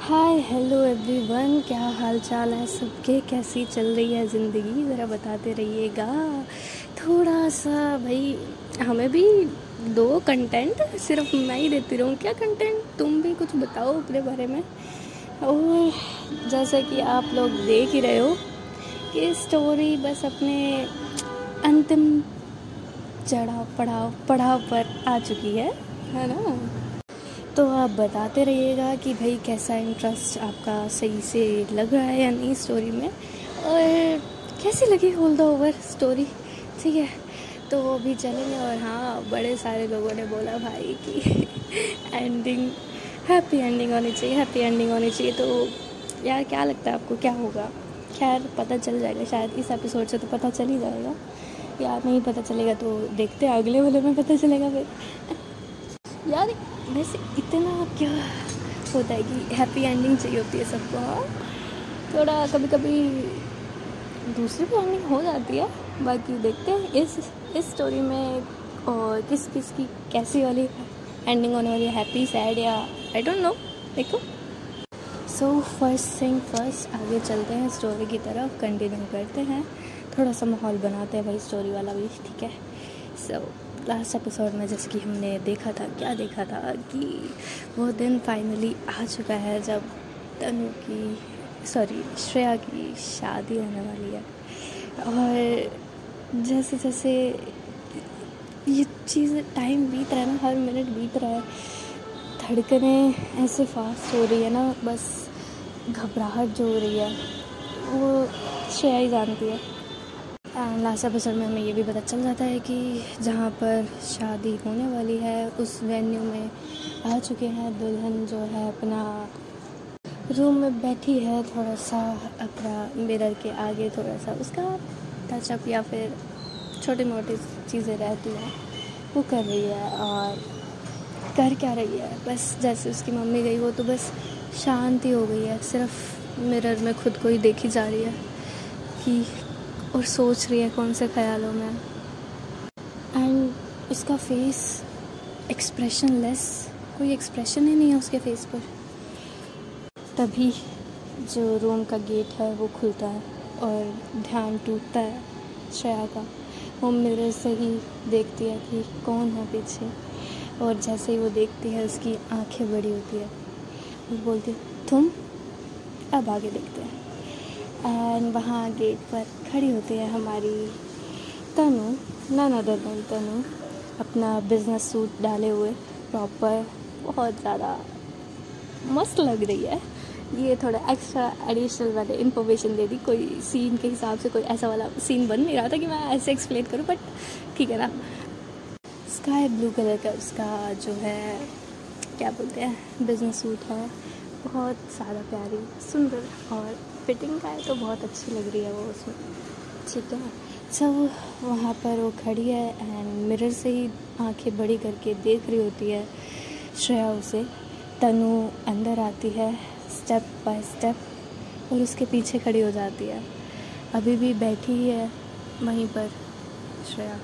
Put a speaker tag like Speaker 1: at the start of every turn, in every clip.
Speaker 1: Hi hello everyone, क्या हाल चाल है सबके। कैसी चल रही है ज़िंदगी, ज़रा बताते रहिएगा। थोड़ा सा भाई हमें भी दो कंटेंट, सिर्फ मैं ही देती रहूँ क्या कंटेंट, तुम भी कुछ बताओ अपने बारे में। और जैसा कि आप लोग देख ही रहे हो कि स्टोरी बस अपने अंतिम पड़ाव पर आ चुकी है ना। तो आप बताते रहिएगा कि भाई कैसा इंटरेस्ट आपका सही से लग रहा है या नहीं स्टोरी में, और कैसी लगी होल द ओवर स्टोरी। ठीक है, तो अभी चलेंगे। और हाँ, बड़े सारे लोगों ने बोला भाई कि एंडिंग हैप्पी एंडिंग होनी चाहिए, हैप्पी एंडिंग होनी चाहिए। तो यार क्या लगता है आपको क्या होगा? खैर पता चल जाएगा शायद, इस एपिसोड से तो पता चल ही जाएगा। यार नहीं पता चलेगा तो देखते हैं अगले वाले में पता चलेगा फिर। यार वैसे इतना क्या होता है कि हैप्पी एंडिंग चाहिए होती है सबको। हाँ, थोड़ा कभी कभी दूसरी भी एंडिंग हो जाती है। बाकी देखते हैं इस स्टोरी में और किस किस की कैसी वाली एंडिंग होने वाली है, हैप्पी सैड या आई डोंट नो। देखो, सो फर्स्ट थिंग फर्स्ट, आगे चलते हैं स्टोरी की तरफ, कंटिन्यू करते हैं, थोड़ा सा माहौल बनाते हैं भाई स्टोरी वाला भी। ठीक है, सो लास्ट एपिसोड में जैसे कि हमने देखा था कि वो दिन फाइनली आ चुका है जब श्रेया की शादी होने वाली है। और जैसे जैसे ये चीज़ टाइम बीत रहा है ना, हर मिनट बीत रहा है, धड़कनें ऐसे फास्ट हो रही है ना, बस घबराहट जो हो रही है वो श्रेया ही जानती है। लास्ट एपिसोड में हमें ये भी पता चल जाता है कि जहाँ पर शादी होने वाली है उस वेन्यू में आ चुके हैं। दुल्हन जो है अपना रूम में बैठी है, थोड़ा सा अपना मिरर के आगे थोड़ा सा उसका टचअप या फिर छोटी मोटी चीज़ें रहती हैं वो कर रही है। और कर क्या रही है, बस जैसे उसकी मम्मी गई वो तो बस शांति हो गई है, सिर्फ मिरर में खुद को ही देखी जा रही है कि और सोच रही है कौन से ख्यालों में। एंड उसका फेस एक्सप्रेशनलेस, कोई एक्सप्रेशन ही नहीं है उसके फेस पर। तभी जो रूम का गेट है वो खुलता है और ध्यान टूटता है श्रेया का। वो मिरर से ही देखती है कि कौन है पीछे, और जैसे ही वो देखती है उसकी आंखें बड़ी होती है। वो बोलती है तुम, अब आगे देखते हैं। एंड वहाँ गेट पर खड़ी होती है हमारी तनु, नन अदर देन तनु, अपना बिजनेस सूट डाले हुए प्रॉपर, बहुत ज़्यादा मस्त लग रही है। ये थोड़ा एक्स्ट्रा एडिशनल वाले इन्फॉर्मेशन दे दी, कोई सीन के हिसाब से कोई ऐसा वाला सीन बन नहीं रहा था कि मैं ऐसे एक्सप्लेन करूँ, बट ठीक है ना। स्काई ब्लू कलर का उसका जो है क्या बोलते हैं बिजनेस सूट है, बहुत ज़्यादा प्यारी सुंदर, और फिटिंग का है तो बहुत अच्छी लग रही है वो उसमें। ठीक है, सब वहाँ पर वो खड़ी है एंड मिरर से ही आंखें बड़ी करके देख रही होती है श्रेया उसे। तनु अंदर आती है स्टेप बाय स्टेप और उसके पीछे खड़ी हो जाती है। अभी भी बैठी ही है वहीं पर श्रेया,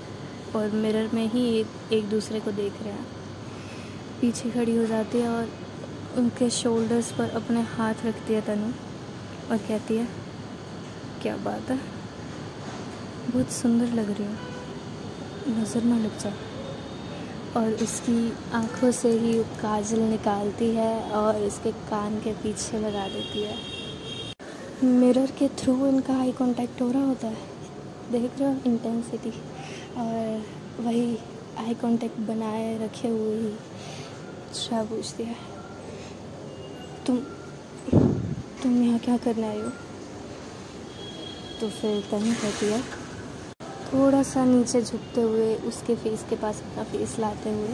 Speaker 1: और मिरर में ही एक दूसरे को देख रहे हैं। पीछे खड़ी हो जाती है और उनके शोल्डर्स पर अपने हाथ रखती है तनु और कहती है क्या बात है, बहुत सुंदर लग रही हो, नज़र ना लग जाए। और उसकी आँखों से ही काजल निकालती है और इसके कान के पीछे लगा देती है। मिरर के थ्रू इनका आई कांटेक्ट हो रहा होता है, देख रहे हो इंटेंसिटी। और वही आई कांटेक्ट बनाए रखे हुए ही श्रेया पूछती है तुम यहाँ क्या करने आई हो? तो फिर तनु कहती है थोड़ा सा नीचे झुकते हुए उसके फेस के पास अपना फेस लाते हुए,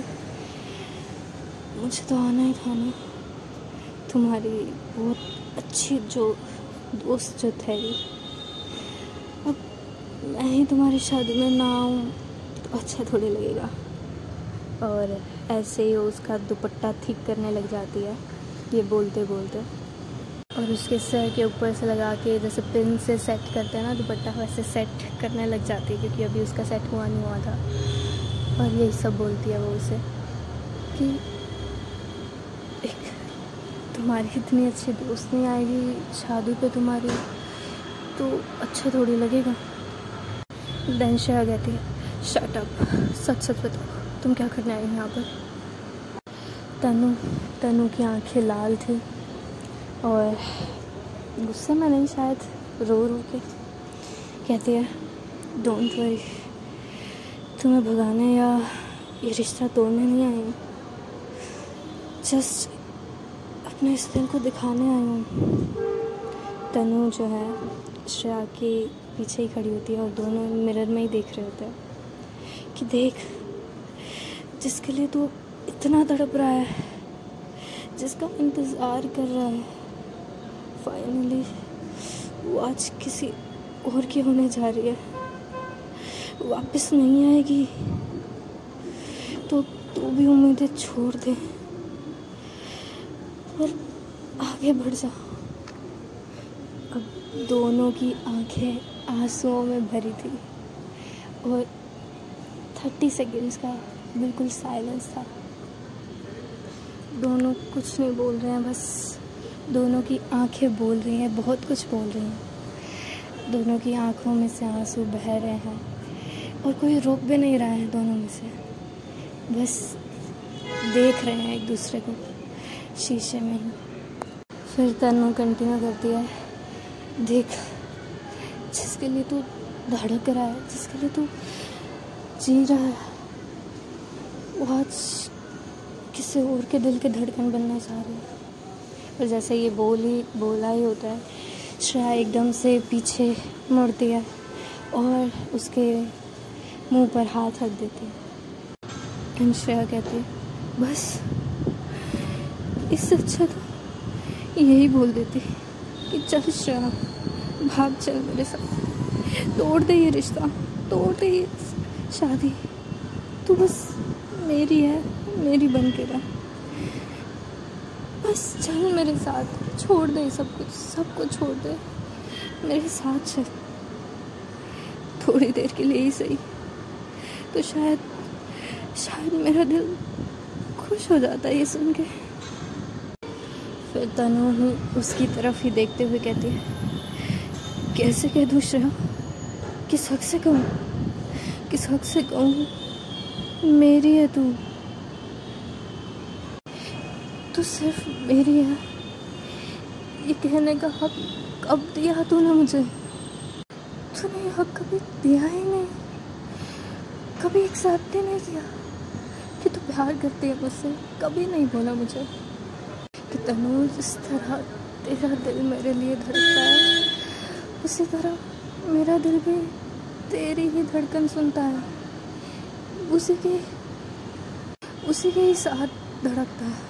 Speaker 1: मुझे तो आना ही था ना, तुम्हारी बहुत अच्छी जो दोस्त जो थे, अब मैं ही तुम्हारी शादी में ना आऊँ तो अच्छा थोड़ी लगेगा। और ऐसे ही उसका दुपट्टा ठीक करने लग जाती है ये बोलते बोलते, और उसके सर के ऊपर से लगा के जैसे पिन से सेट करते हैं ना दुपट्टा, वैसे सेट करने लग जाती है क्योंकि अभी उसका सेट हुआ नहीं हुआ था। और यही सब बोलती है वो उसे कि एक तुम्हारी इतनी अच्छी दोस्त नहीं आएगी शादी पे तुम्हारी, तो अच्छा थोड़ी लगेगा। देन श्रेया कहती है शट अप, सच सच बताओ तुम क्या करने आई हो यहाँ पर। तनु की आंखें लाल थी और गुस्से में नहीं, शायद रो के कहती है डोंट वरी, तुम्हें भगाने या ये रिश्ता तोड़ने नहीं आई हूँ, जस्ट अपने इस दिल को दिखाने आई हूँ। तनु जो है श्रेया के पीछे ही खड़ी होती है और दोनों मिरर में ही देख रहे होते हैं कि देख, जिसके लिए तू इतना तड़प रहा है, जिसका इंतज़ार कर रहा है, फाइनली वो आज किसी और की होने जा रही है, वापस नहीं आएगी, तो तू भी उम्मीदें छोड़ दे और आगे बढ़ जा। अब दोनों की आंखें आंसुओं में भरी थी और 30 सेकेंड्स का बिल्कुल साइलेंस था। दोनों कुछ नहीं बोल रहे हैं, बस दोनों की आंखें बोल रही हैं, बहुत कुछ बोल रही हैं। दोनों की आंखों में से आंसू बह रहे हैं और कोई रोक भी नहीं रहा है दोनों में से, बस देख रहे हैं एक दूसरे को शीशे में ही। फिर तनु कंटिन्यू करती है, देख, जिसके लिए तू धड़क रहा है, जिसके लिए तू जी रहा है, वो आज किसी और के दिल के धड़कन बनना चाह रही है। और जैसे ये बोला ही होता है, श्रेया एकदम से पीछे मुड़ती है और उसके मुंह पर हाथ रख देती है। एंड श्रेया कहती है बस, इससे अच्छा तो यही बोल देती कि चल श्रेया, भाग चल मेरे साथ, तोड़ दे ये रिश्ता, तोड़ दे ये शादी, तू बस मेरी है, मेरी बन के रह, बस चल मेरे साथ, छोड़ दे सब कुछ छोड़ दे, मेरे साथ चल, थोड़ी देर के लिए ही सही, तो शायद मेरा दिल खुश हो जाता है ये सुन के। फिर तनु ही उसकी तरफ ही देखते हुए कहती है, कैसे कह दूँ श्रेया, किस हक से कहूँ, मेरी है तू सिर्फ मेरी है, ये कहने का हक कब दिया तूने मुझे? तूने ये हक कभी दिया ही नहीं, कभी एक्सेप्ट ही नहीं किया कि तू प्यार करती है मुझसे, कभी नहीं बोला मुझे कि तनु, जिस तरह तेरा दिल मेरे लिए धड़कता है, उसी तरह मेरा दिल भी तेरी ही धड़कन सुनता है, उसी के ही साथ धड़कता है।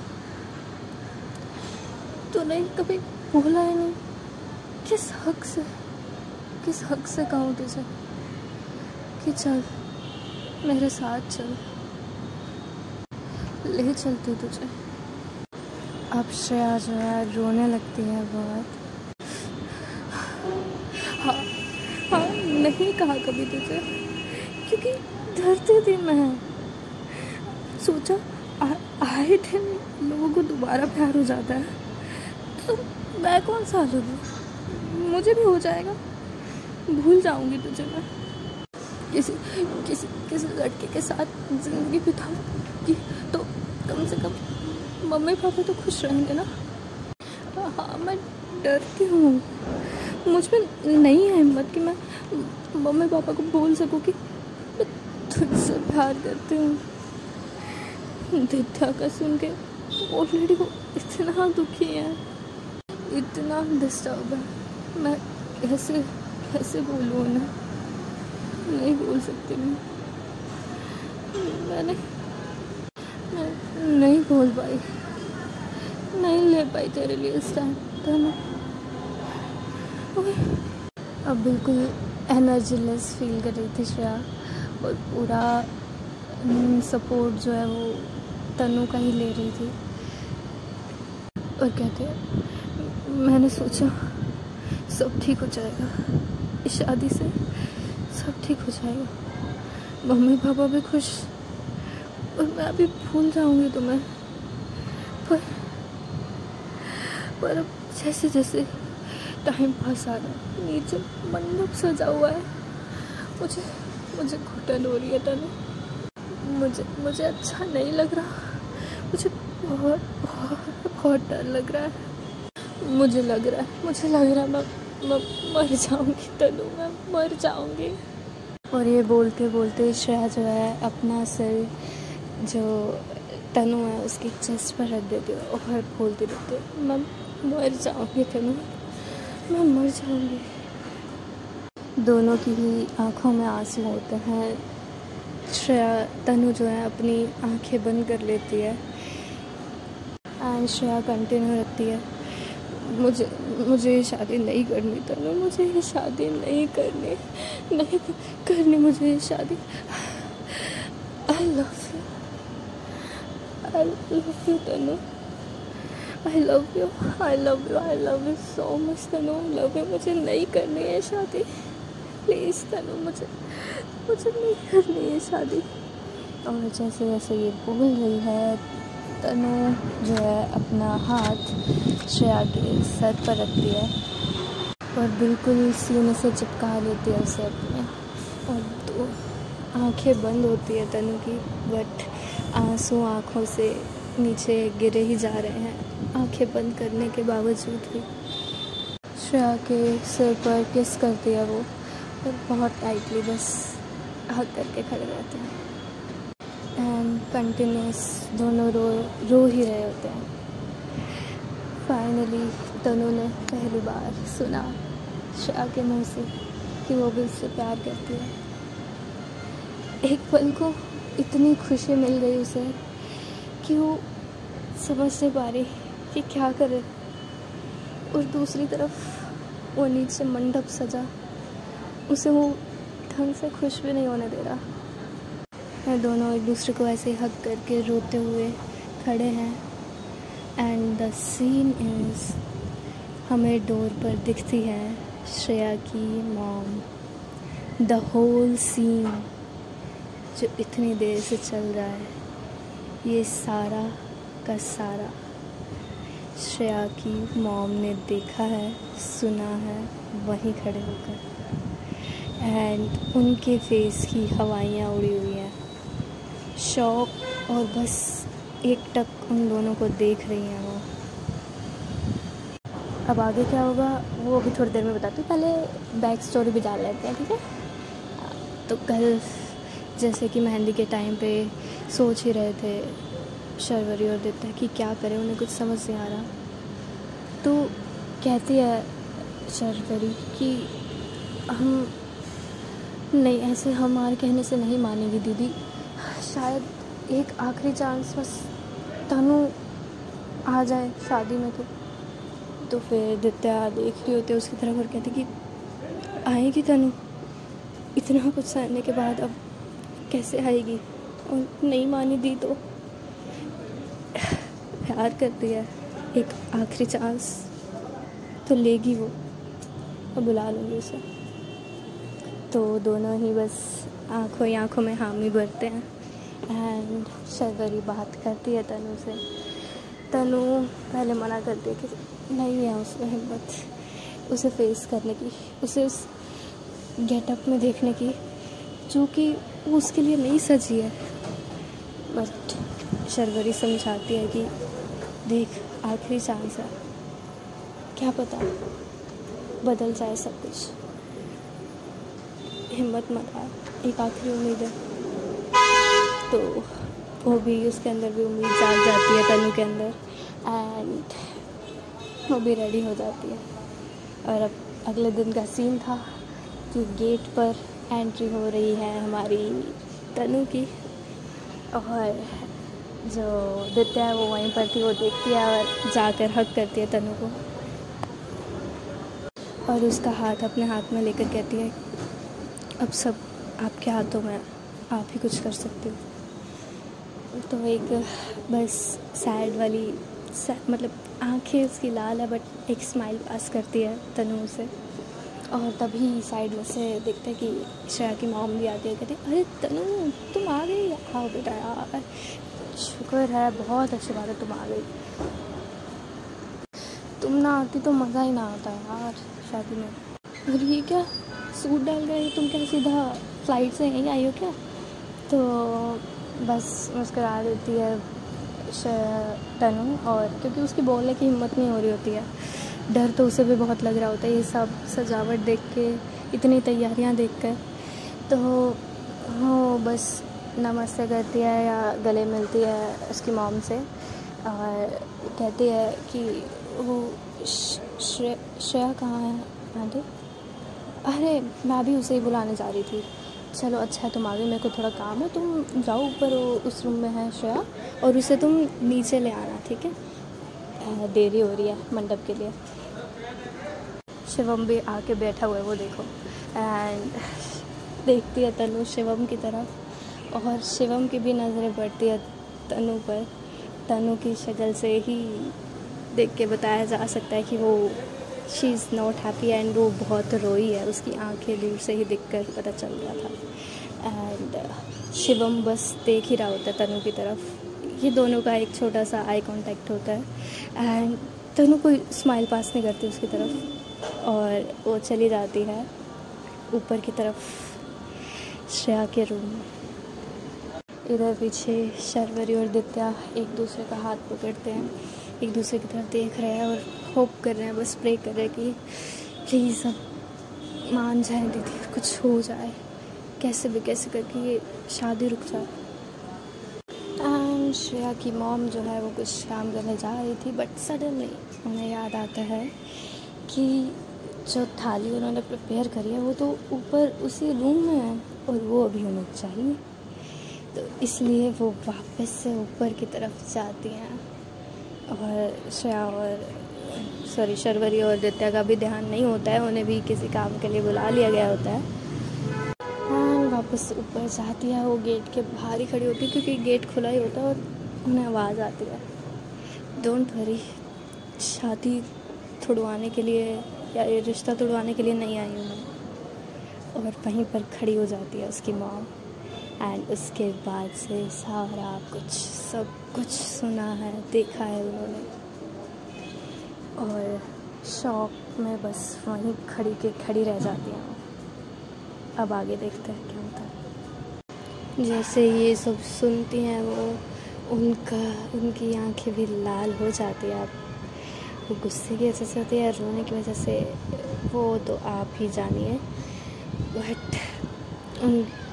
Speaker 1: तूने कभी बोला ही नहीं, किस हक से कहूँ तुझे कि चल मेरे साथ चल, ले चलती तुझे। अब श्रेया जो है रोने लगती है बहुत। हाँ नहीं कहा कभी तुझे, क्योंकि डरती थी मैं, सोचा आए दिन लोगों को दोबारा प्यार हो जाता है, तो मैं कौन सा लूँ, मुझे भी हो जाएगा, भूल जाऊंगी तुझे मैं, किसी लड़के के साथ जिंदगी बिताऊंगी तो कम से कम मम्मी पापा तो खुश रहेंगे ना। हाँ मैं डरती हूँ, मुझ में नहीं है हिम्मत कि मैं मम्मी पापा को बोल सकूँ कि मैं तुझसे प्यार करती हूँ। दिव्या का सुन के ऑलरेडी वो इतना दुखी है, इतना डिस्टर्ब है, मैं कैसे बोलूँ उन्हें, नहीं बोल सकती मैं नहीं बोल पाई, नहीं ले पाई तेरे लिए स्टैंड करना। अब बिल्कुल एनर्जीलेस फील कर रही थी श्रेया और पूरा सपोर्ट जो है वो तनु का ही ले रही थी। और कहते हैं मैंने सोचा सब ठीक हो जाएगा, इस शादी से सब ठीक हो जाएगा, मम्मी पापा भी खुश और मैं भी भूल जाऊंगी तुम्हें, पर अब जैसे जैसे टाइम पास आ रहा है, नीचे मंडप सजा हुआ है, मुझे मुझे घुटन हो रही है तनु। मुझे अच्छा नहीं लग रहा। मुझे बहुत बहुत बहुत डर लग रहा है। मुझे लग रहा है मैं मर जाऊंगी तनु, मैं मर जाऊंगी। और ये बोलते बोलते श्रेया जो है अपना सिर जो तनु है उसकी चेस्ट पर रख देती है और बोलती रहती है, मैं मर जाऊंगी तनु, मैं मर जाऊंगी। दोनों की ही आँखों में आंसू होते हैं। श्रेया तनु जो है अपनी आंखें बंद कर लेती है एंड श्रेया कंटिन्यू रखती है, मुझे ये शादी नहीं करनी तनु, मुझे ये शादी नहीं करनी मुझे ये शादी। I love you Tanu, I love you so much Tanu, I love you. मुझे नहीं करनी है शादी, प्लीज़ तनु, मुझे नहीं करनी है शादी। और जैसे जैसे ये बोल रही है तनु जो है अपना हाथ श्रेया के सर पर रखती है और बिल्कुल सीने से चिपका लेती है उसे अपने, और तो आंखें बंद होती है तनु की, बट आंसू आँखों से नीचे गिरे ही जा रहे हैं आंखें बंद करने के बावजूद भी। श्रेया के सिर पर किस करती है वो, और बहुत टाइटली बस हग करके खड़े रहते हैं एंड कंटिन्यूस दोनों रो ही रहे होते हैं। फाइनली तनु ने पहली बार सुना श्रेया के मुंह से कि वो भी उससे प्यार करती है। एक पल को इतनी खुशी मिल गई उसे कि वो समझ नहीं पा रही कि क्या करे, और दूसरी तरफ वो नीचे मंडप सजा, उसे वो ढंग से खुश भी नहीं होने दे रहा है। दोनों एक दूसरे को ऐसे हग करके रोते हुए खड़े हैं एंड द सीन इज़, हमें डोर पर दिखती है श्रेया की मॉम। द होल सीन जो इतनी देर से चल रहा है, ये सारा का सारा श्रेया की मॉम ने देखा है, सुना है वहीं खड़े होकर, एंड उनके फेस की हवाइयाँ उड़ी हुई हैं, शॉक, और बस एकटक उन दोनों को देख रही हैं वो। अब आगे क्या होगा वो अभी थोड़ी देर में बताती हूँ, पहले बैक स्टोरी भी डाल लेते हैं, ठीक है। तो कल जैसे कि मेहंदी के टाइम पे सोच ही रहे थे शर्वरी और दित्या कि क्या करें, उन्हें कुछ समझ नहीं आ रहा। तो कहती है शर्वरी कि हम नहीं, ऐसे हमारे कहने से नहीं मानेगी दीदी, शायद एक आखिरी चांस बस तनु आ जाए शादी में। तो फिर दित्या देख रही होती है उसकी तरफ और कहती कि आएगी तनु, इतना कुछ सहने के बाद अब कैसे आएगी, और नहीं मानी दी तो प्यार करती है, एक आखिरी चांस तो लेगी वो, और बुला लूँगी उसे। तो दोनों ही बस आँखों ही आँखों में हामी भरते हैं एंड शर्वरी बात करती है तनु से। तनु पहले मना करती है कि नहीं है उसमें हिम्मत उसे फेस करने की, उसे उस गेटअप में देखने की जो कि उसके लिए नहीं सजी है। बट शर्वरी समझाती है कि देख आखिरी चांस है, क्या पता बदल जाए सब कुछ, हिम्मत मत हार, एक आखिरी उम्मीद है। तो वो भी, उसके अंदर भी उम्मीद जाग जाती है तनु के अंदर, एंड वो भी रेडी हो जाती है। और अब अगले दिन का सीन था कि गेट पर एंट्री हो रही है हमारी तनु की, और जो दित्या है वो वहीं पर थी, वो देखती है और जाकर हग करती है तनु को, और उसका हाथ अपने हाथ में लेकर कहती है अब सब आपके हाथों में, आप ही कुछ कर सकते हो। तो एक बस सैड वाली मतलब आंखें उसकी लाल है बट एक स्माइल पास करती है तनु से, और तभी साइड में से देखते हैं कि श्रेया की मॉम भी आती है, कहती है अरे तनु तुम आ गई, आओ बेटा यार, शुक्र है, बहुत अच्छी बात है तुम आ गई। तुम ना आती तो मज़ा ही ना आता यार शादी में। और ये क्या सूट डाल गए तुम, क्या सीधा फ्लाइट से यहीं आई हो क्या? तो बस मुस्कुरा देती है तनु, और क्योंकि उसकी बोलने की हिम्मत नहीं हो रही होती है, डर तो उसे भी बहुत लग रहा होता है ये सब सजावट देख के, इतनी तैयारियां देखकर। तो वो बस नमस्ते करती है या गले मिलती है उसकी मॉम से, और कहती है कि वो श्रेया कहाँ है आंटी? अरे मैं भी उसे ही बुलाने जा रही थी। चलो अच्छा है तुम आ गई, मेरे को थोड़ा काम है, तुम जाओ ऊपर, उस रूम में है श्रेया, और उसे तुम नीचे ले आना, ठीक है? देरी हो रही है मंडप के लिए। शिवम भी आके बैठा हुआ है, वो देखो। एंड देखती है तनु शिवम की तरफ, और शिवम की भी नज़रें पड़ती है तनु पर। तनु की शक्ल से ही देख के बताया जा सकता है कि वो she is not happy, and वो बहुत रोई है, उसकी आंखें दूर से ही देखकर पता चल रहा था। एंड शिवम बस देख ही रहा होता है तनु की तरफ। ये दोनों का एक छोटा सा आई कांटेक्ट होता है, एंड तनु कोई स्माइल पास नहीं करती उसकी तरफ, और वो चली जाती है ऊपर की तरफ श्रेया के रूम में। इधर पीछे शर्वरी और दित्या एक दूसरे का हाथ पकड़ते हैं, एक दूसरे की तरफ देख रहे हैं और होप कर रहे हैं, बस प्रे कर रहे हैं कि प्लीज़ अब मान जाए दीदी, कुछ हो जाए, कैसे भी कैसे करके ये शादी रुक जाए। एंड श्रेया की मॉम जो है वो कुछ काम करने जा रही थी, बट सडनली उन्हें याद आता है कि जो थाली उन्होंने प्रिपेयर करी है वो तो ऊपर उसी रूम में है, और वो अभी उन्हें चाहिए। तो इसलिए वो वापस से ऊपर की तरफ जाती हैं, और श्रेया और शर्वरी और दित्या का भी ध्यान नहीं होता है, उन्हें भी किसी काम के लिए बुला लिया गया होता है। एंड वापस ऊपर जाती है, वो गेट के बाहर ही खड़ी होती है क्योंकि गेट खुला ही होता है, और उन्हें आवाज़ आती है डोंट वरी, शादी छुड़वाने के लिए या ये रिश्ता तोड़वाने के लिए नहीं आई हूँ मैं। और वहीं पर खड़ी हो जाती है उसकी मॉम, एंड उसके बाद से सारा कुछ सब कुछ सुना है, देखा है उन्होंने, और शॉक में बस वहीं खड़ी रह जाती हैं। अब आगे देखते हैं क्या होता है। जैसे ये सब सुनती हैं वो उनकी आंखें भी लाल हो जाती है। अब वो गुस्से की वजह से होती है, रोने की वजह से, वो तो आप ही जानिए, बट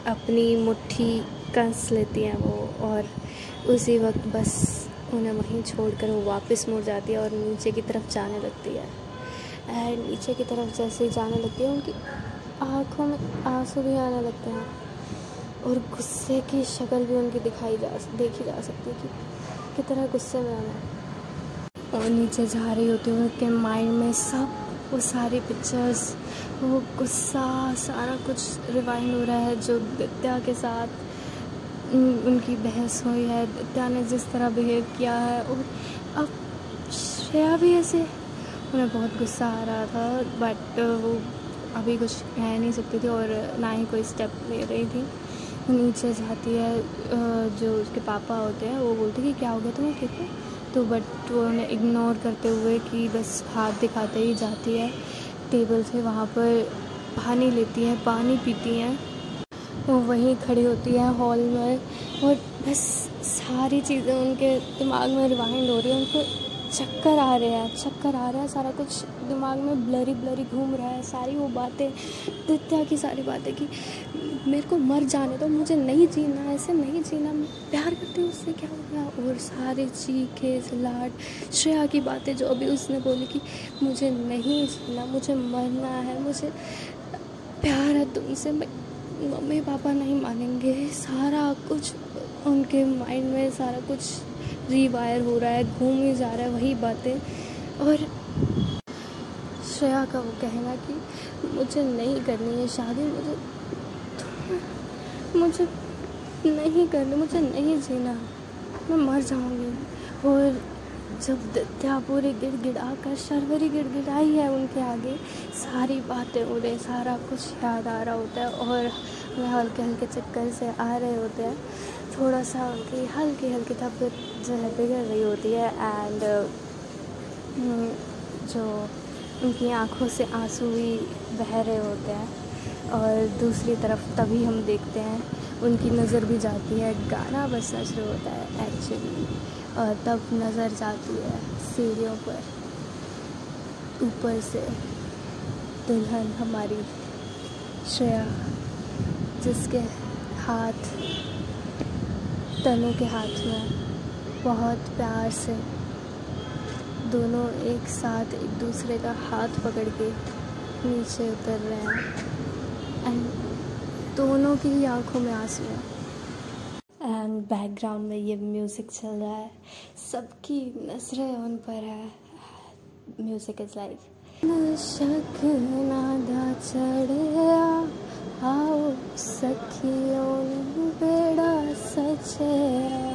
Speaker 1: अपनी मुट्ठी कंस लेती हैं वो, और उसी वक्त बस उन्हें वहीं छोड़कर वो वापस मुड़ जाती है और नीचे की तरफ जाने लगती है। एंड नीचे की तरफ जैसे ही जाने लगती है उनकी आँखों में आंसू भी आने लगते हैं, और गुस्से की शक्ल भी उनकी देखी जा सकती है कि कितना गुस्से में आना। और नीचे जा रही होती है, उनके माइंड में सब वो सारी पिक्चर्स, वो गुस्सा, सारा कुछ रिवाइंड हो रहा है जो दित्या के साथ उनकी बहस हुई है, दित्या ने जिस तरह बिहेव किया है, और अब श्रेया भी ऐसे, उन्हें बहुत गुस्सा आ रहा था, बट वो अभी कुछ कह नहीं सकती थी और ना ही कोई स्टेप ले रही थी। वो नीचे जाती है, जो उसके पापा होते हैं वो बोलते कि क्या हो गया तुम्हें, ठीक है? तो बट वो उन्हें इग्नोर करते हुए कि बस हाथ दिखाते ही जाती है टेबल से, वहाँ पर पानी लेती है, पानी पीती हैं, वो वहीं खड़ी होती है हॉल में, और बस सारी चीज़ें उनके दिमाग में रिवाइंड हो रही है, उनको चक्कर आ रहे हैं, सारा कुछ दिमाग में ब्लरी घूम रहा है, सारी वो बातें, दित्या की सारी बातें कि मेरे को मर जाने दो, मुझे नहीं जीना, ऐसे नहीं जीना, मैं प्यार करती हूँ उससे, क्या हो गया, और सारे चीखे चिल्लाहट, श्रेया की बातें जो अभी उसने बोली कि मुझे नहीं जीना, मुझे मरना है, मुझे प्यार है तुमसे, मम्मी पापा नहीं मानेंगे, सारा कुछ उनके माइंड में सारा कुछ रीवायर हो रहा है, घूम ही जा रहा है वही बातें। और श्रेया का वो कहना कि मुझे नहीं करनी है शादी, मुझे नहीं करनी, मुझे नहीं जीना, मैं मर जाऊंगी। और जब दित्या पूरी गिड़गिड़ा कर, शर्वरी गिड़गिड़ाई है उनके आगे, सारी बातें उन्हें सारा कुछ याद आ रहा होता है, और उन्हें हल्के चक्कर से आ रहे होते हैं, थोड़ा सा उनकी हल्की तबीयत जो है बिगड़ रही होती है। एंड जो उनकी आँखों से आंसू भी बह रहे होते हैं, और दूसरी तरफ तभी हम देखते हैं उनकी नज़र भी जाती है, गाना बजना शुरू होता है एक्चुअली, और तब नज़र जाती है सीढ़ियों पर, ऊपर से दुल्हन हमारी श्रेया, जिसके हाथ तनु के हाथ में बहुत प्यार से दोनों एक साथ एक दूसरे का हाथ पकड़ के नीचे उतर रहे हैं, एंड दोनों की ही आंखों में आंसू हैं, एंड बैकग्राउंड में ये म्यूज़िक चल रहा है, सबकी नजरें उन पर है। म्यूज़िक इज़ लाइक शक नादा चढ़िया आओ सखियों बेड़ा सचेरा,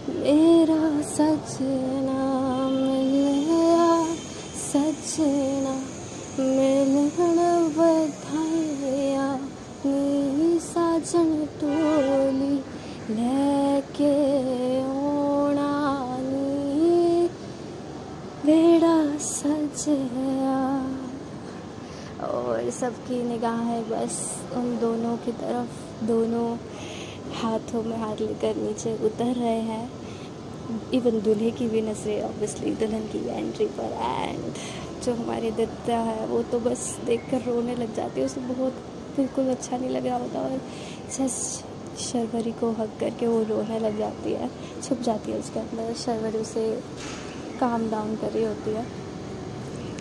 Speaker 1: मेरा सजना मिलया सजना मिलन बधाइया नी साजन टोली लेके ओना नी बेड़ा सजया। और सबकी निगाहें बस उन दोनों की तरफ, दोनों हाथों में हाथ लेकर नीचे उतर रहे हैं। इवन दूल्हे की भी नज़रें ऑब्वियसली दुल्हन की एंट्री पर, एंड जो हमारी दित्या है वो तो बस देखकर रोने लग जाती है, उसे बहुत बिल्कुल अच्छा नहीं लग रहा होता, और जस्ट शर्वरी को हक करके वो रोने लग जाती है, छुप जाती है उसके अंदर। शर्वरी उसे काम डाउन कर रही होती है,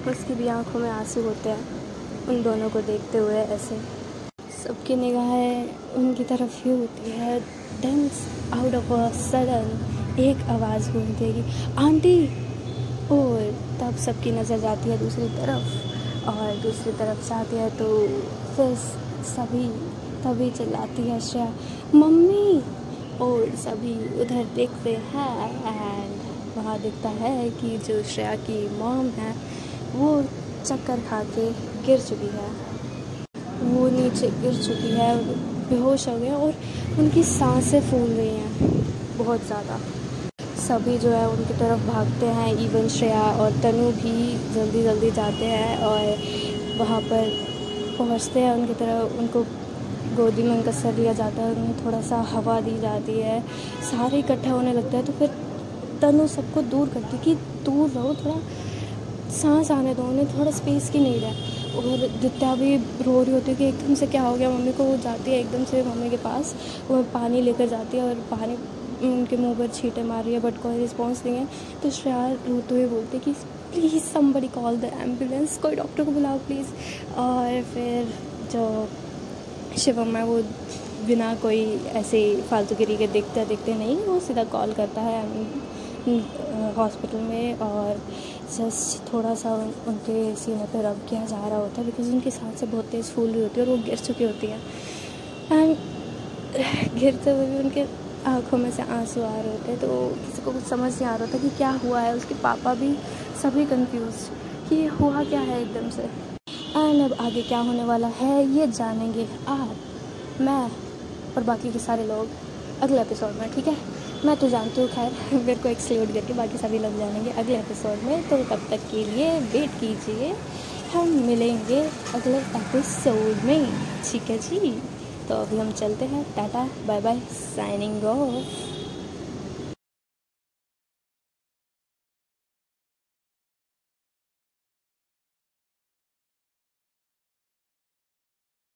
Speaker 1: उसकी भी आंखों में आंसू होते हैं उन दोनों को देखते हुए। ऐसे सबकी निगाहें उनकी तरफ ही होती है। Then out of a sudden एक आवाज़ गूंजेगी, आंटी, और तब सबकी नज़र जाती है दूसरी तरफ, और दूसरी तरफ जाती है तो फिर सभी तभी चिल्लाती है श्रेया, मम्मी, और सभी उधर देखते हैं, एंड वहाँ दिखता है कि जो श्रेया की मॉम है वो चक्कर खा के गिर चुकी है, वो नीचे गिर चुकी है, बेहोश हो गए, और उनकी सांसें फूल रही हैं बहुत ज़्यादा। सभी जो है उनकी तरफ भागते हैं, इवन श्रेया और तनु भी जल्दी जल्दी जाते हैं और वहाँ पर पहुँचते हैं उनकी तरफ। उनको गोदी में उनका सर लिया जाता है, उन्हें थोड़ा सा हवा दी जाती है, सारे इकट्ठा होने लगता है। तो फिर तनु सबको दूर करती कि दूर रहो, थोड़ा सांस आने दो, उन्हें थोड़ा स्पेस की नीड है। और दित्या भी रो रही होती है कि एकदम से क्या हो गया मम्मी को। वो जाती है एकदम से मम्मी के पास, वो पानी लेकर जाती है और पानी उनके मुंह पर छींटे मार रही है, बट कोई रिस्पॉन्स नहीं है। तो श्रेया रोते हुए बोलती है कि please somebody call the ambulance, कोई डॉक्टर को बुलाओ प्लीज़। और फिर जो शिवम है वो बिना कोई ऐसे फालतूगिरी के देखते नहीं, वो सीधा कॉल करता है हॉस्पिटल में, और जस्ट थोड़ा सा उनके सीने पर रब किया जा रहा होता है, बिकॉज उनकी सांसें बहुत तेज़ फूल रही होती है और वो गिर चुकी होती है। एंड गिरते हुए भी उनके आँखों में से आंसू आ रहे होते हैं, तो किसी को कुछ समझ नहीं आ रहा था कि क्या हुआ है। उसके पापा भी सभी कंफ्यूज कि हुआ क्या है एकदम से। एंड अब आगे क्या होने वाला है ये जानेंगे आप, मैं और बाकी के सारे लोग अगले एपिसोड में, ठीक है। मैं तो जानती हूँ, खैर मेरे को एक्सक्लूड करके बाकी सभी लोग जानेंगे अगले एपिसोड में। तो तब तक के लिए वेट कीजिए, हम मिलेंगे अगले एपिसोड में, ठीक है जी। तो अभी हम चलते हैं, tata bye bye, signing of.